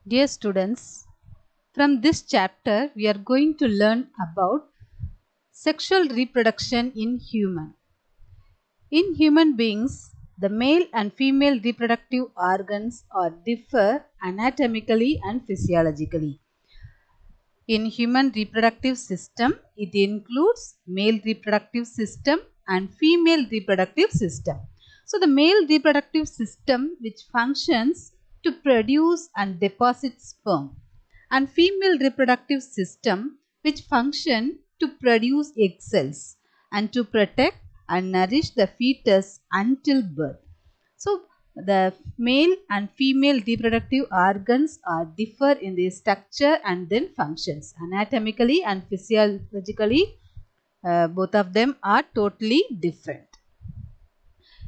Dear students, from this chapter we are going to learn about sexual reproduction in human. In human beings, the male and female reproductive organs are differ anatomically and physiologically. In human reproductive system, it includes male reproductive system and female reproductive system. So the male reproductive system which functions to produce and deposit sperm, and female reproductive system which function to produce egg cells and to protect and nourish the fetus until birth. So the male and female reproductive organs are differ in their structure and then functions. Anatomically and physiologically, both of them are totally different.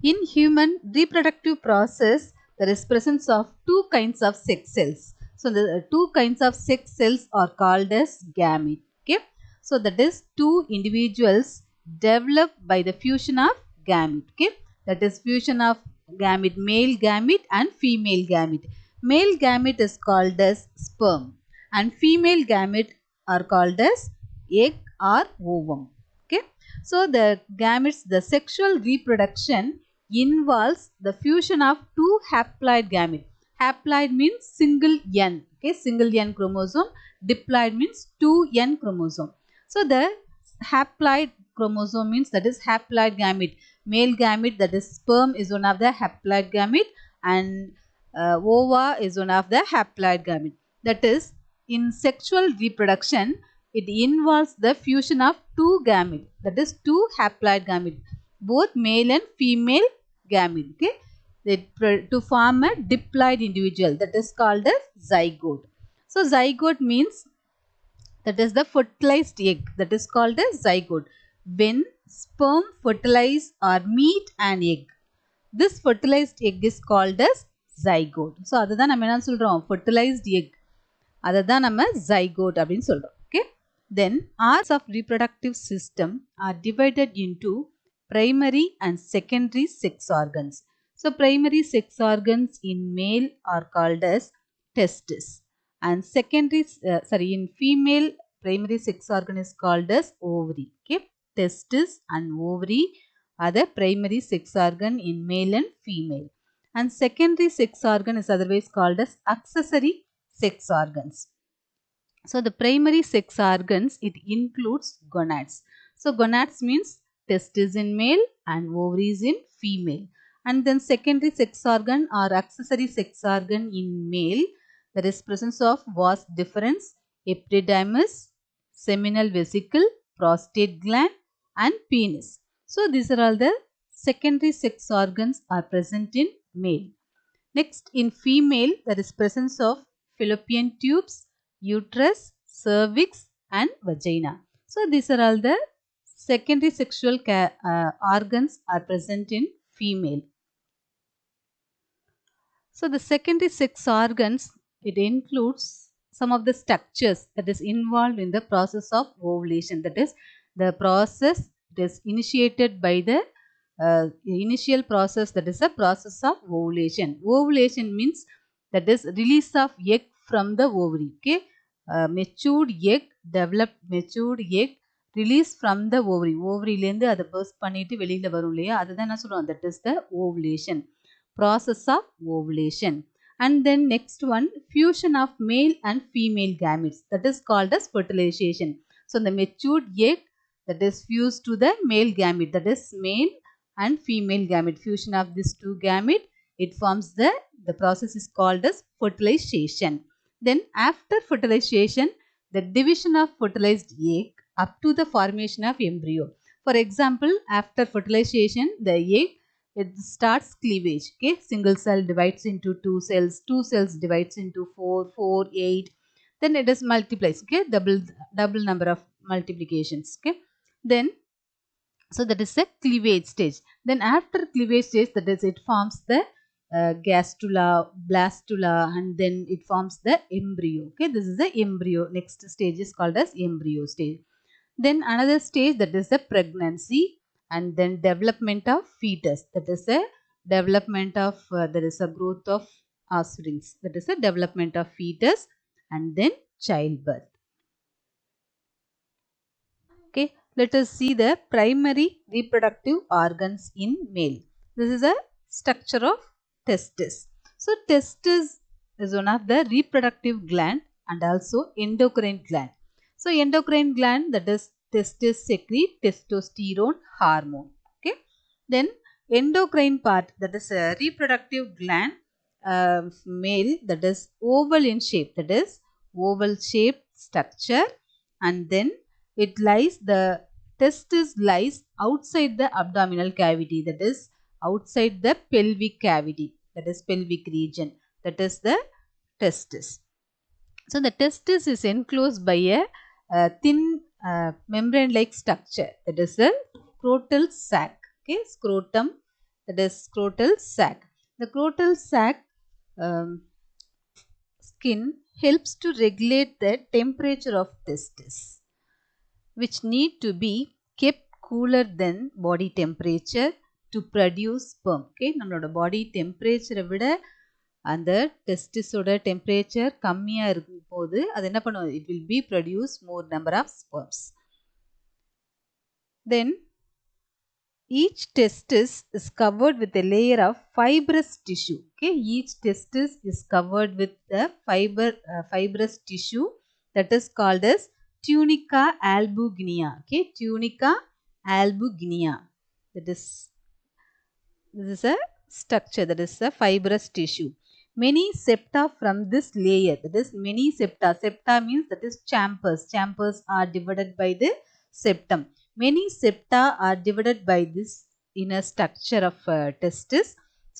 In human reproductive process, there is presence of two kinds of sex cells. So the two kinds of sex cells are called as gamete. Okay. So that is two individuals developed by the fusion of gamete. Okay. That is fusion of gamete, male gamete and female gamete. Male gamete is called as sperm and female gamete are called as egg or ovum. Okay. So the gametes, the sexual reproduction involves the fusion of two haploid gametes. Haploid means single N, okay, single N chromosome. Diploid means 2N chromosome. So the haploid chromosome means that is haploid gamete. Male gamete, that is sperm, is one of the haploid gamete, and ova is one of the haploid gamete. That is, in sexual reproduction, it involves the fusion of two gametes, that is two haploid gametes, both male and female gamete, okay, to form a diploid individual, that is called as zygote. So zygote means that is the fertilized egg, that is called as zygote. When sperm fertilize or meet an egg, this fertilized egg is called as zygote. So அதுதான் நம்ம என்ன சொல்றோம், fertilized egg, அதுதான் நம்ம zygote அப்படின்னு சொல்றோம். Okay. Then parts of reproductive system are divided into primary and secondary sex organs. So primary sex organs in male are called as testis, and secondary in female primary sex organ is called as ovary. Okay. Testis and ovary are the primary sex organ in male and female, and secondary sex organ is otherwise called as accessory sex organs. So the primary sex organs, it includes gonads. So gonads means testis in male and ovaries in female. And then secondary sex organ or accessory sex organ in male, there is presence of vas deferens, epididymis, seminal vesicle, prostate gland and penis. So these are all the secondary sex organs are present in male. Next, in female, there is presence of fallopian tubes, uterus, cervix and vagina. So these are all the secondary sexual organs are present in female. So the secondary sex organs, it includes some of the structures that is involved in the process of ovulation. That is, the process that is initiated by the initial process, that is a process of ovulation. Ovulation means that is release of egg from the ovary. Okay, matured egg, developed matured egg release from the ovary. ஓவரியிலேருந்து அதை burst பண்ணிட்டு வெளியில் வரும் இல்லையா, அதுதான் என்ன சொல்கிறோம், that is the ovulation. Process of ovulation. And then next one, fusion of male and female gametes, that is called as fertilization. So the matured egg that is fused to the male gamete, that is male and female gamete, fusion of these two gamete, it forms the process is called as fertilization. Then after fertilization, the division of fertilized egg up to the formation of embryo. For example, after fertilization, the egg, it starts cleavage. Okay, single cell divides into two cells divides into 4, 8, then it is multiplies. Okay, double number of multiplications. Okay, then so that is a cleavage stage. Then after cleavage stage, that is, it forms the gastrula, blastula, and then it forms the embryo. Okay, this is the embryo. Next stage is called as embryo stage. Then another stage, that is the pregnancy, and then development of fetus, that is a development of there is a growth of offsprings, that is the development of fetus and then childbirth. Okay, let us see the primary reproductive organs in male. This is a structure of testis. So testis is one of the reproductive gland and also endocrine gland. So endocrine gland, that is testis, secrete testosterone hormone. Okay, then endocrine part, that is a reproductive gland, male, that is oval in shape, that is oval shaped structure, and then it lies, the testis lies outside the abdominal cavity, that is outside the pelvic cavity, that is pelvic region, that is the testis. So the testis is enclosed by a thin membrane like structure, that is the scrotal sac. Okay, scrotum, that is scrotal sac. The scrotal sac skin helps to regulate the temperature of testis, which need to be kept cooler than body temperature to produce sperm. Okay, நம்மளோட body temperature விட அந்த டெஸ்டிஸோட temperature கம்மியா இருக்கும் போது அது என்ன பண்ணும், it will be produce more number of sperms. Then each testis is covered with a layer of fibrous tissue. Okay, each testis is covered with the fibrous tissue, that is called as tunica albuginea. Okay, tunica albuginea. This is a structure, that is a fibrous tissue. Many septa from this layer, that is many septa. Septa means that is chambers. Chambers are divided by the septum. Many septa are divided by this inner structure of testis.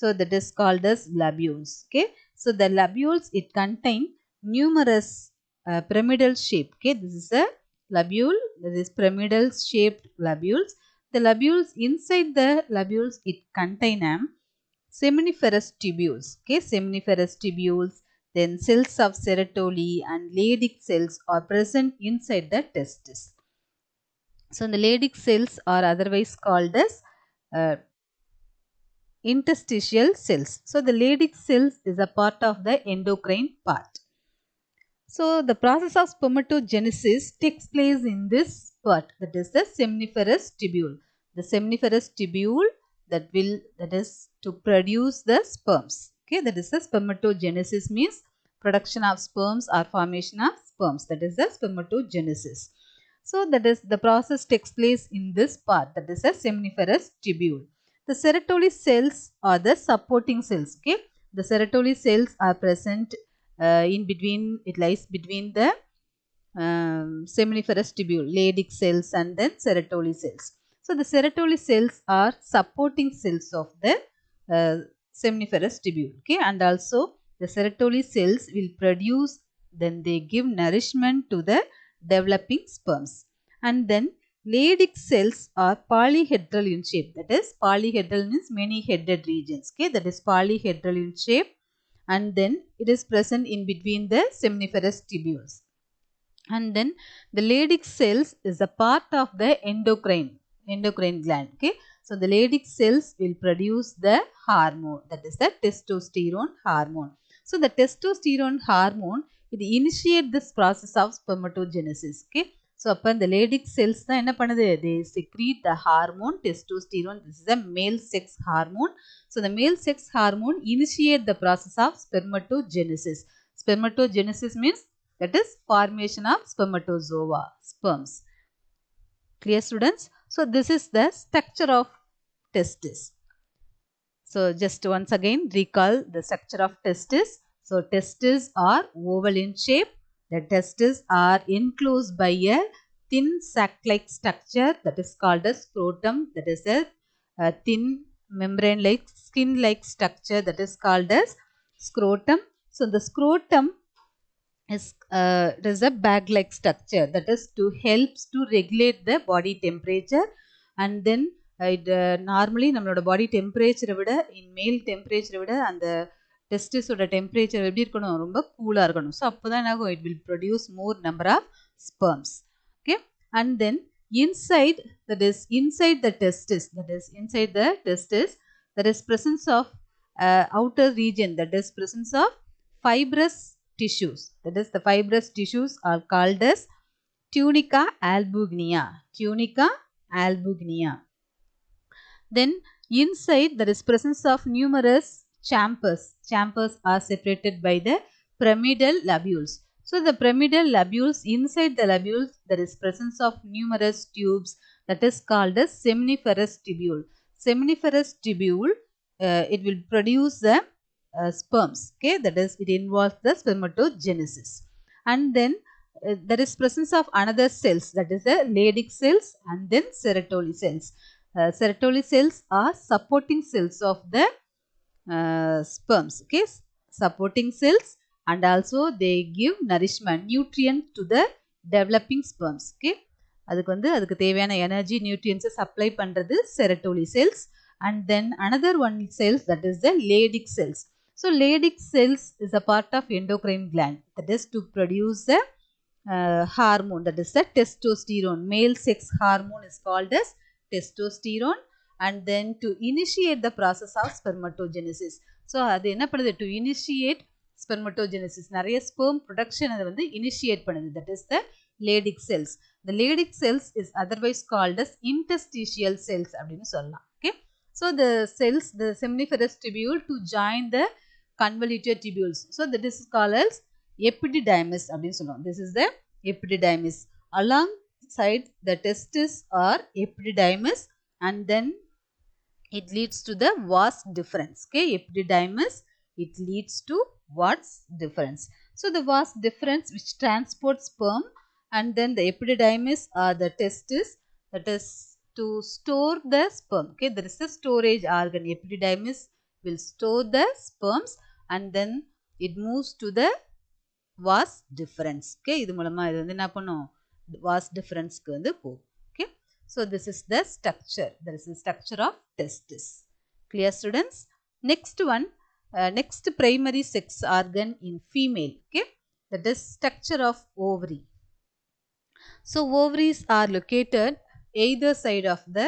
So that is called as lobules. Okay, so the lobules, it contain numerous pyramidal shape. Okay, this is a lobule, that is pyramidal shaped lobules. The lobules, inside the lobules, it contain seminiferous tubules. Okay, seminiferous tubules. Then cells of Sertoli and Leydig cells are present inside the testis. So the Leydig cells are otherwise called as interstitial cells. So the Leydig cells is a part of the endocrine part. So the process of spermatogenesis takes place in this part, that is the seminiferous tubule. The seminiferous tubule that is to produce the sperms. Okay, that is the spermatogenesis, means production of sperms or formation of sperms, that is the spermatogenesis. So that is the process takes place in this part, that is the seminiferous tubule. The Sertoli cells are the supporting cells. Okay, the Sertoli cells are present in between, it lies between the seminiferous tubule, Leydig cells and then Sertoli cells. So the Sertoli cells are supporting cells of the seminiferous tubule. Okay, and also the Sertoli cells will produce, then they give nourishment to the developing sperms. And then Leydig cells are polyhedral in shape, that is polyhedral means many headed regions. Okay, that is polyhedral in shape, and then it is present in between the seminiferous tubules. And then the Leydig cells is a part of the endocrine gland. Okay, so the Leydig cells will produce the hormone, that is the testosterone hormone. So the testosterone hormone, it initiate this process of spermatogenesis. Okay, so upon the Leydig cells தான் என்ன பண்ணுது, they secrete the hormone testosterone. This is a male sex hormone. So the male sex hormone initiate the process of spermatogenesis. Spermatogenesis means that is formation of spermatozoa, sperms. Clear, students? So this is the structure of testis. So just once again recall the structure of testis. So testis are oval in shape. The testis are enclosed by a thin sac-like structure, that is called as scrotum. That is a thin membrane-like, skin-like structure, that is called as scrotum. So the scrotum is it is a bag-like structure, that is to helps to regulate the body temperature. And then it normally நம்மளோட body temperature விட, in male temperature விட அந்த டெஸ்டிஸோட temperature எப்படி இருக்கணும், ரொம்ப கூலாக இருக்கணும். So அப்போ தான் என்னாகும், it will produce more number of sperms. Okay, and then inside, that is inside the testis, that is inside the testis, there is presence of outer region, that is presence of fibrous tissues. That is the fibrous tissues are called as tunica albuginea. Tunica albuginea. Then inside there is presence of numerous chambers. Chambers are separated by the pyramidal lobules. So the pyramidal lobules, inside the lobules there is presence of numerous tubes, that is called as seminiferous tubule. Seminiferous tubule, it will produce the sperms. Okay, that is it involves the spermatogenesis. And then there is presence of another cells, that is the Leydig cells and then Sertoli cells. Sertoli cells are supporting cells of the sperms. Okay, supporting cells, and also they give nourishment, nutrient to the developing sperms. Okay, அதுக்கு தேவையான energy nutrients supply பண்றது செரட்டோலி cells. And then another one cells, that is the Leydig cells. So Leydig cells is a part of endocrine gland, that is to produce the hormone, that is the testosterone. Male sex hormone is called as testosterone. And then to initiate the process of spermatogenesis. So அது என்ன பண்ணுது, to initiate spermatogenesis, நிறைய sperm production அதை வந்து initiate பண்ணுது, that is the Leydig cells. The Leydig cells is otherwise called as interstitial cells அப்படின்னு சொல்லலாம். Okay, so the cells, the seminiferous tubule to join the convoluted tubules, so that is called as epididymis அப்படின்னு சொல்லுவோம். This is the epididymis. Alongside the testis or epididymis, and then it leads to the vas deferens. Okay, epididymis, it leads to vas deferens. So the vas deferens which transports sperm, and then the epididymis or the testis, that is to store the sperm. Okay, there is a storage organ. Epididymis will store the sperms, and then it moves to the vas deferens. Okay, இது மூலமா இது வந்து என்ன பண்ணும், vas deferens க்கு வந்து போகும். Okay, so this is the structure. There is the structure of testis. Clear students? Next one, next primary sex organ in female. Okay, that is structure of ovary. So ovaries are located either side of the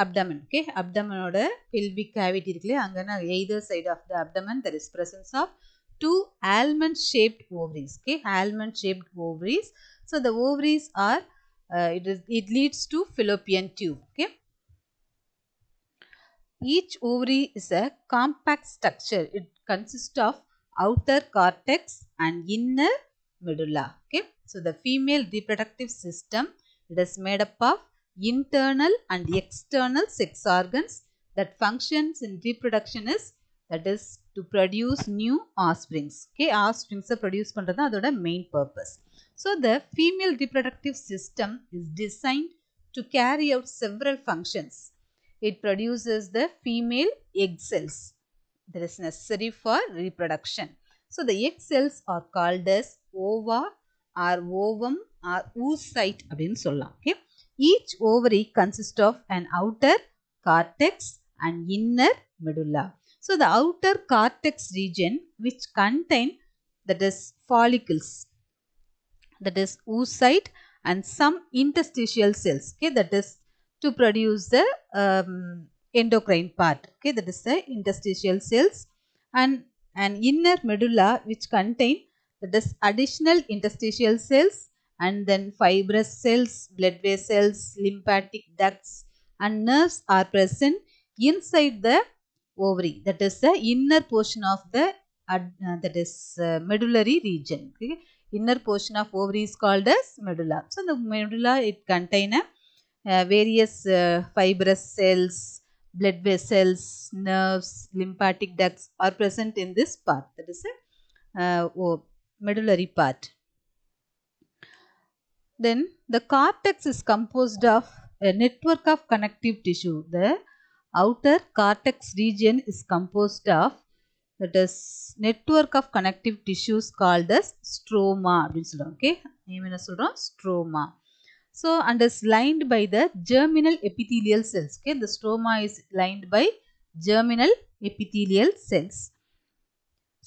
abdomen. Okay, abdomen oda pelvic cavity irukle, angana either side of the abdomen there is presence of two almond shaped ovaries. Okay, almond shaped ovaries. So the ovaries are it leads to fallopian tube. Okay, each ovary is a compact structure. It consists of outer cortex and inner medulla. Okay, so the female reproductive system, it is made up of internal and external sex organs that functions in reproduction is, that is to produce new offsprings. Okay, offsprings produce பண்றது அதோட main purpose. So the female reproductive system is designed to carry out several functions. It produces the female egg cells that is necessary for reproduction. So the egg cells are called as ova or ovum or oocyte அப்படின்னு சொல்லலாம். Okay, each ovary consists of an outer cortex and inner medulla. So the outer cortex region which contain, that is follicles, that is oocyte, and some interstitial cells. Okay, that is to produce the endocrine part. Okay, that is the interstitial cells, and an inner medulla which contain, that is additional interstitial cells, and then fibrous cells, blood vessels, lymphatic ducts, and nerves are present inside the ovary. That is the inner portion of the that is medullary region. Okay, inner portion of ovary is called as medulla. So the medulla, it contain various fibrous cells, blood vessels, nerves, lymphatic ducts are present in this part. That is a medullary part. Then the cortex is composed of a network of connective tissue. The outer cortex region is composed of, that is network of connective tissues called as stroma. Okay, name என்ன சொல்றோம், stroma. So and is lined by the germinal epithelial cells. Okay, the stroma is lined by germinal epithelial cells.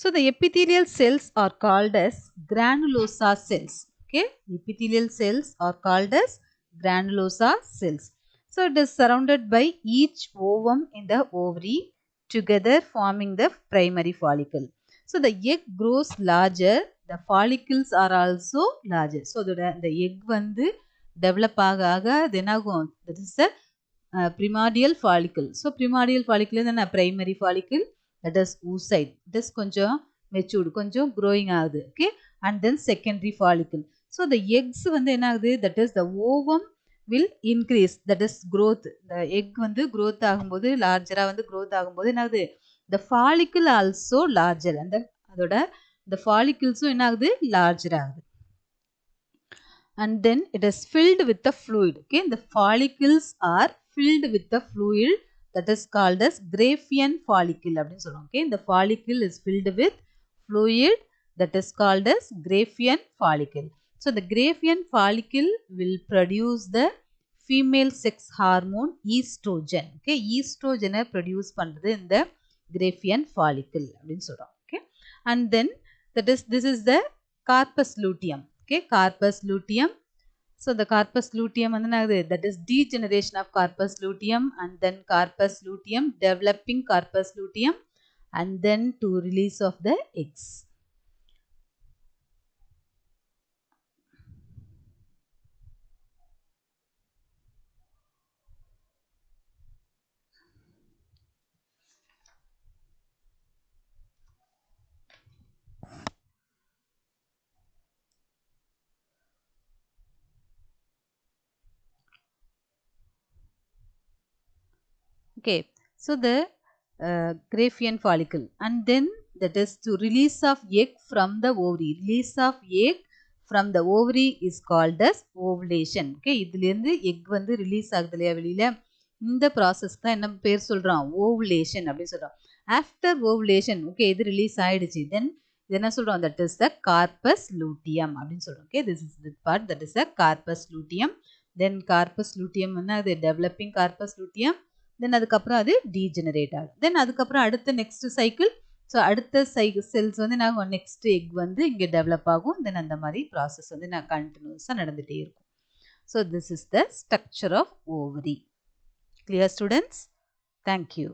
So the epithelial cells are called as granulosa cells. Okay, epithelial cells are called as granulosa cells. So it is surrounded by each ovum in the ovary, together forming the primary follicle. So the egg grows larger, the follicles are also larger. So the egg வந்து develop ஆக அது என்னாகும், that is the primordial follicle. So primordial follicle is a primary follicle, that is oocyte. It is கொஞ்சம் matured, கொஞ்சம் growing ஆகுது. Okay, and then secondary follicle. So the eggs வந்து என்ன ஆகுது, that is the ovum will increase, that is growth. The egg வந்து growth ஆகும்போது larger வந்து growth ஆகும்போது என்ன ஆகுது, the follicle also larger, and அதோட the follicles என்ன ஆகுது, larger ஆகுது. And then it is filled with the fluid. Okay, the follicles are filled with the fluid, that is called as Graafian follicle. Okay, the follicle is filled with fluid, that is called as Graafian follicle. So the Graafian follicle will produce the female sex hormone estrogen. Okay, estrogen produce பண்றது இந்த Graafian follicle அப்படினு சொல்றோம். Okay, and then this is the corpus luteum. Okay, corpus luteum. So the corpus luteum that is degeneration of corpus luteum, and then corpus luteum, developing corpus luteum, and then to release of the eggs. Okay, so the Graafian follicle, and then that is to release of egg from the ovary. Release of egg from the ovary is called as ovulation. Okay, இதிலிருந்து egg வந்து release ஆகுது இல்லையா வெளியில, இந்த process தான் என்ன பேர் சொல்றோம், ovulation அப்படி சொல்றோம். After ovulation, okay, இது release ஆயிடுச்சு, then இது என்ன சொல்றோம், that is the corpus luteum அப்படின்னு சொல்றோம். Okay, this is the part, that is the corpus luteum. Then corpus luteum என்ன, அது developing corpus luteum, then அதுக்கப்புறம் அது degenerate ஆகுது. then அதுக்கப்புறம் அடுத்த next cycle, so அடுத்த cells வந்து நான் next egg வந்து இங்கே develop ஆகும், then அந்த மாதிரி process வந்து நான் continuous நடந்துட்டே இருக்கும். So this is the structure of ovary. Clear students? Thank you.